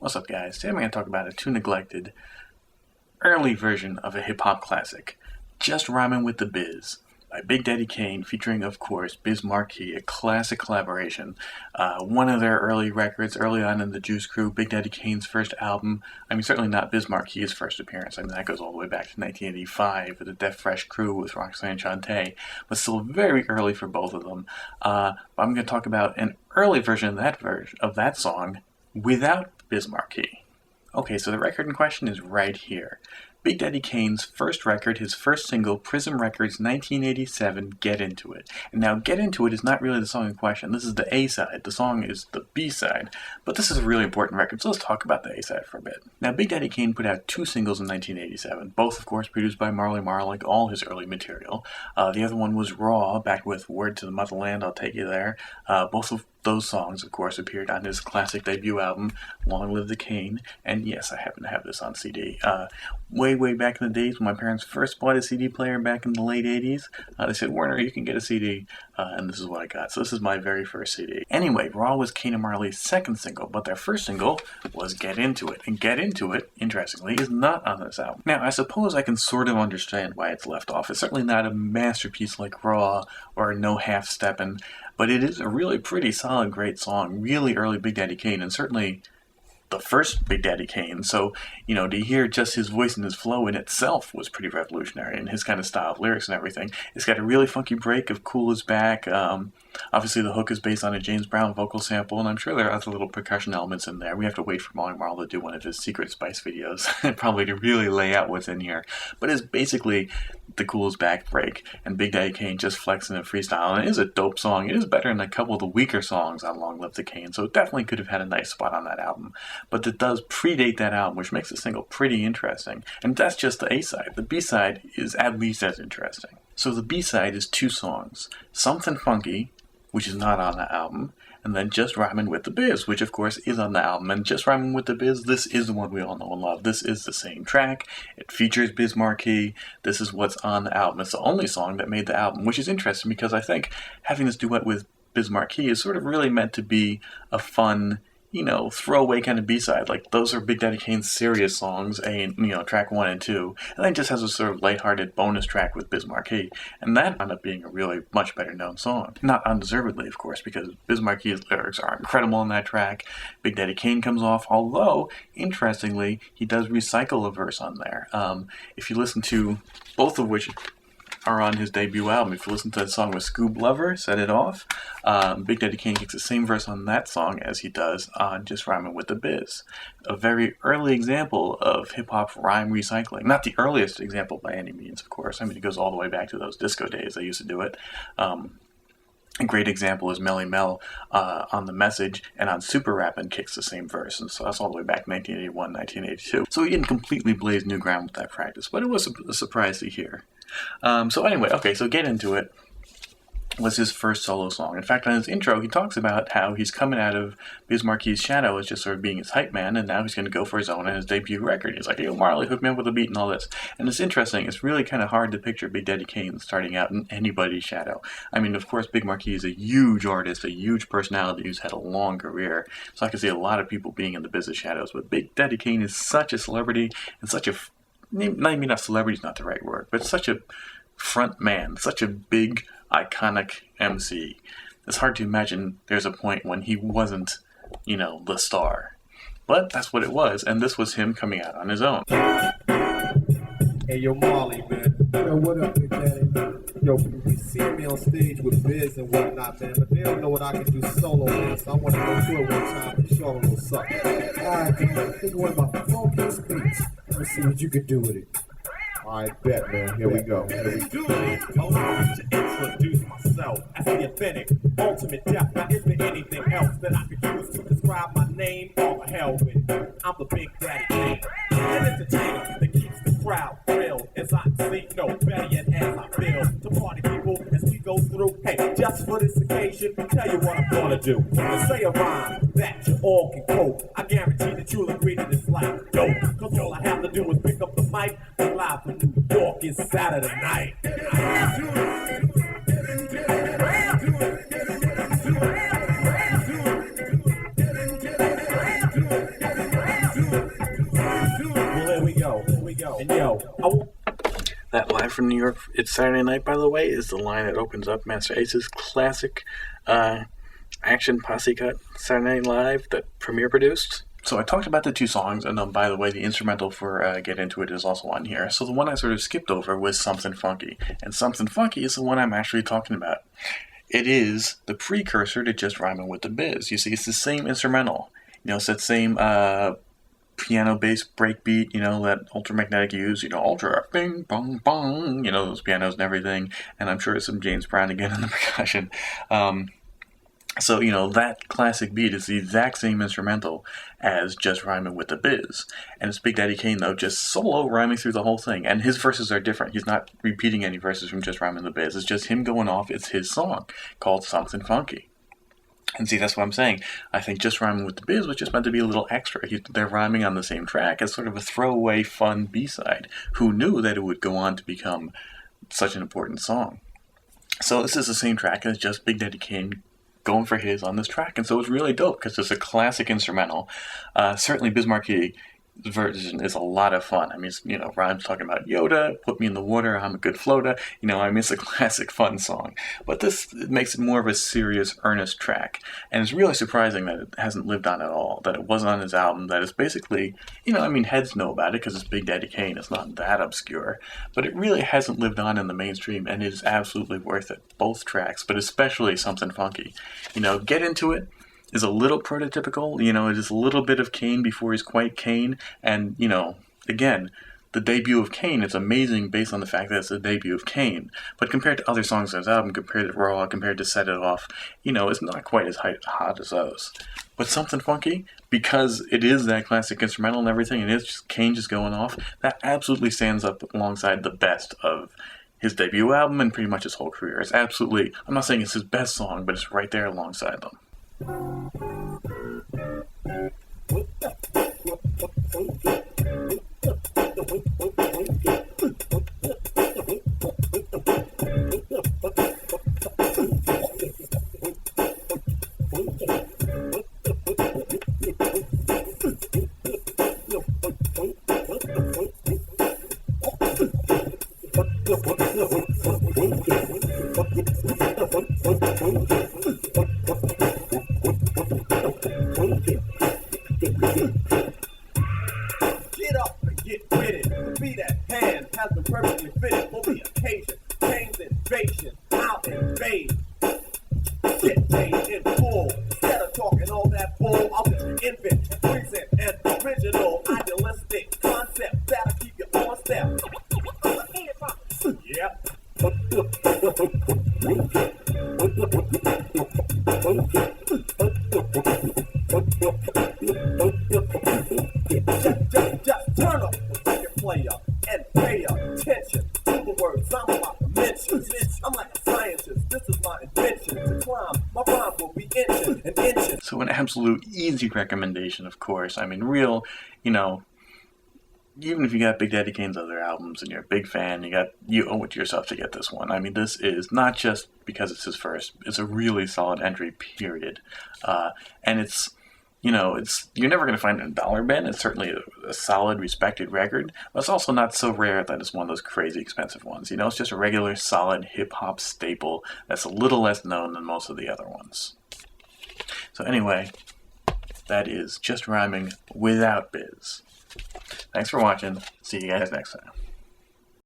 What's up, guys? Today I'm going to talk about a too-neglected early version of a hip-hop classic, Just Rhymin' With the Biz, by Big Daddy Kane, featuring, of course, Biz Markie, a classic collaboration. One of their early records, early on in the Juice Crew, Big Daddy Kane's first album. I mean, certainly not Biz Markie's first appearance. I mean, that goes all the way back to 1985 with the Def Fresh Crew with Roxanne Shante, but still very early for both of them. I'm going to talk about an early version of that song without Biz Markie. Okay, so the record in question is right here. Big Daddy Kane's first record, his first single, Prism Records' 1987, Get Into It. And now, Get Into It is not really the song in question. This is the A-side. The song is the B-side. But this is a really important record, so let's talk about the A-side for a bit. Now, Big Daddy Kane put out two singles in 1987, both, of course, produced by Marley Marl, like all his early material. The other one was Raw, back with Word to the Motherland, I'll Take You There. Both of those songs, of course, appeared on his classic debut album, Long Live the Kane, and yes, I happen to have this on CD. Way back in the days when my parents first bought a CD player back in the late 80s, they said, Warner, you can get a CD, and this is what I got. So this is my very first CD. Anyway, Raw was Kane and Marley's second single, but their first single was Get Into It, and Get Into It, interestingly, is not on this album. Now, I suppose I can sort of understand why it's left off. It's certainly not a masterpiece like Raw or No Half Steppin', but it is a really pretty solid, great song, really early Big Daddy Kane, and certainly the first Big Daddy Kane. So, to hear just his voice and his flow in itself was pretty revolutionary, and his kind of style of lyrics and everything. It's got a really funky break of Cool Is Back. Obviously, the hook is based on a James Brown vocal sample, and I'm sure there are other little percussion elements in there. We have to wait for Marley Marl to do one of his Secret Spice videos, probably to really lay out what's in here. But it's basically the Cool Is Back break, and Big Daddy Kane just flexing and freestyle. And it is a dope song. It is better than a couple of the weaker songs on Long Live the Kane, so it definitely could have had a nice spot on that album. But it does predate that album, which makes the single pretty interesting. And that's just the A-side. The B-side is at least as interesting. So the B-side is two songs. Something Funky, which is not on the album, and then Just Rhymin' With the Biz, which of course is on the album. And Just Rhymin' With the Biz, this is the one we all know and love. This is the same track. It features Biz Markie. This is what's on the album. It's the only song that made the album, which is interesting because I think having this duet with Biz Markie is sort of really meant to be a fun, throwaway kind of B-side. Like, those are Big Daddy Kane's serious songs, track 1 and 2, and then just has a sort of lighthearted bonus track with Biz Markie, and that ended up being a really much better known song. Not undeservedly, of course, because Biz Markie's lyrics are incredible on that track. Big Daddy Kane comes off, although, interestingly, he does recycle a verse on there. If you listen to both of which are on his debut album. If you listen to that song with Scoob Lover, Set It Off, Big Daddy Kane takes the same verse on that song as he does on Just Rhymin' With the Biz. A very early example of hip-hop rhyme recycling. Not the earliest example by any means, of course. I mean, it goes all the way back to those disco days they used to do it. A great example is Melly Mel on The Message, and on Super Rappin' kicks the same verse, and so that's all the way back to 1981, 1982. So he didn't completely blaze new ground with that practice, but it was a surprise to hear. So anyway, so Get Into It was his first solo song. In fact, on his intro, he talks about how he's coming out of Biz Markie's shadow as just sort of being his hype man, and now he's going to go for his own on his debut record. He's like, Marley, hook me up with a beat and all this. And it's interesting. It's really kind of hard to picture Big Daddy Kane starting out in anybody's shadow. I mean, of course, Big Markie is a huge artist, a huge personality who's had a long career, so I can see a lot of people being in the business shadows, but Big Daddy Kane is such a celebrity, and such a, maybe not celebrity is not the right word, but such a front man, such a big, iconic MC. It's hard to imagine there's a point when he wasn't, the star. But that's what it was, and this was him coming out on his own. Hey, yo, Marley, man. Yo, what up, Big Daddy? Yo, we see me on stage with Biz and whatnot, man, but they don't know what I can do solo, man, so I want to go through it one time and show them a little something. Alright, think of one of my funkiest beats. Let's see what you can do with it. Alright, bet, man. Here we go. Allow me to introduce myself as the authentic, ultimate death. Now, is there anything else that I could use to describe my name? All the hell with it. I'm the Big Daddy Kane, an entertainer that keeps the crowd thrilled as I sleep, no better yet as I feel. To party people as we go through. Hey, just for this occasion, tell you what I'm gonna do. Say a rhyme that you all can quote. I guarantee that you'll agree that it's like dope. Cause all I have to do is pick up the mic and live from New York is Saturday night. And yo, That line from New York, It's Saturday Night, by the way, is the line that opens up Master Ace's classic action posse cut Saturday Night Live that Premiere produced. So I talked about the two songs, and by the way, the instrumental for Get Into It is also on here. So the one I sort of skipped over was Something Funky, and Something Funky is the one I'm actually talking about. It is the precursor to Just Rhymin' With the Biz. You see, it's the same instrumental. You know, it's that same piano bass breakbeat, you know, that Ultramagnetic used, you know, ultra bing bong bong, you know, those pianos and everything. And I'm sure it's some James Brown again in the percussion. So, you know, that classic beat is the exact same instrumental as Just Rhymin' With the Biz. And it's Big Daddy Kane, though, just solo rhyming through the whole thing. And his verses are different. He's not repeating any verses from Just Rhymin' With the Biz. It's just him going off. It's his song called Something Funky. And see, that's what I'm saying. I think Just Rhymin' With the Biz was just meant to be a little extra. They're rhyming on the same track as sort of a throwaway, fun B-side. Who knew that it would go on to become such an important song? So this is the same track as just Big Daddy Kane going for his on this track, and so it's really dope because it's a classic instrumental. Certainly Biz Markie version is a lot of fun. I mean, it's, you know, rhymes talking about Yoda, put me in the water, I'm a good floater. You know, I mean, it's a classic fun song. But this makes it more of a serious, earnest track. And it's really surprising that it hasn't lived on at all, that it wasn't on his album, that it's basically, you know, I mean, heads know about it because it's Big Daddy Kane. It's not that obscure. But it really hasn't lived on in the mainstream, and it is absolutely worth it. Both tracks, but especially Something Funky. You know, Get Into It is a little prototypical, you know, it is a little bit of Kane before he's quite Kane, and, you know, again, the debut of Kane is amazing based on the fact that it's the debut of Kane, but compared to other songs on his album, compared to Raw, compared to Set It Off, you know, it's not quite as hot as those. But Something Funky, because it is that classic instrumental and everything, and it's just Kane just going off, that absolutely stands up alongside the best of his debut album and pretty much his whole career. It's absolutely, I'm not saying it's his best song, but it's right there alongside them. get up and get with it. The beat at hand has been perfectly fitted for the occasion. Kane's invasion, I'll invade. Get Kane in full. Instead of talking all that bull, I'll just invent, present an original, idealistic concept that'll keep you on step. Yep. Just turn up the record player and pay attention to the words I'm about to mention. I'm like a scientist, this is my invention. To climb, my rhyme will be inching and inching. So an absolute easy recommendation, of course. I mean, real, you know, even if you got Big Daddy Kane's other albums and you're a big fan, you owe it to yourself to get this one. I mean, this is not just because it's his first, it's a really solid entry, period. And it's, you know, you're never going to find it in a dollar bin. It's certainly a solid, respected record, but it's also not so rare that it's one of those crazy expensive ones. You know, it's just a regular, solid hip-hop staple that's a little less known than most of the other ones. So anyway, that is Just Rhyming Without Biz. Thanks for watching. See you guys next time.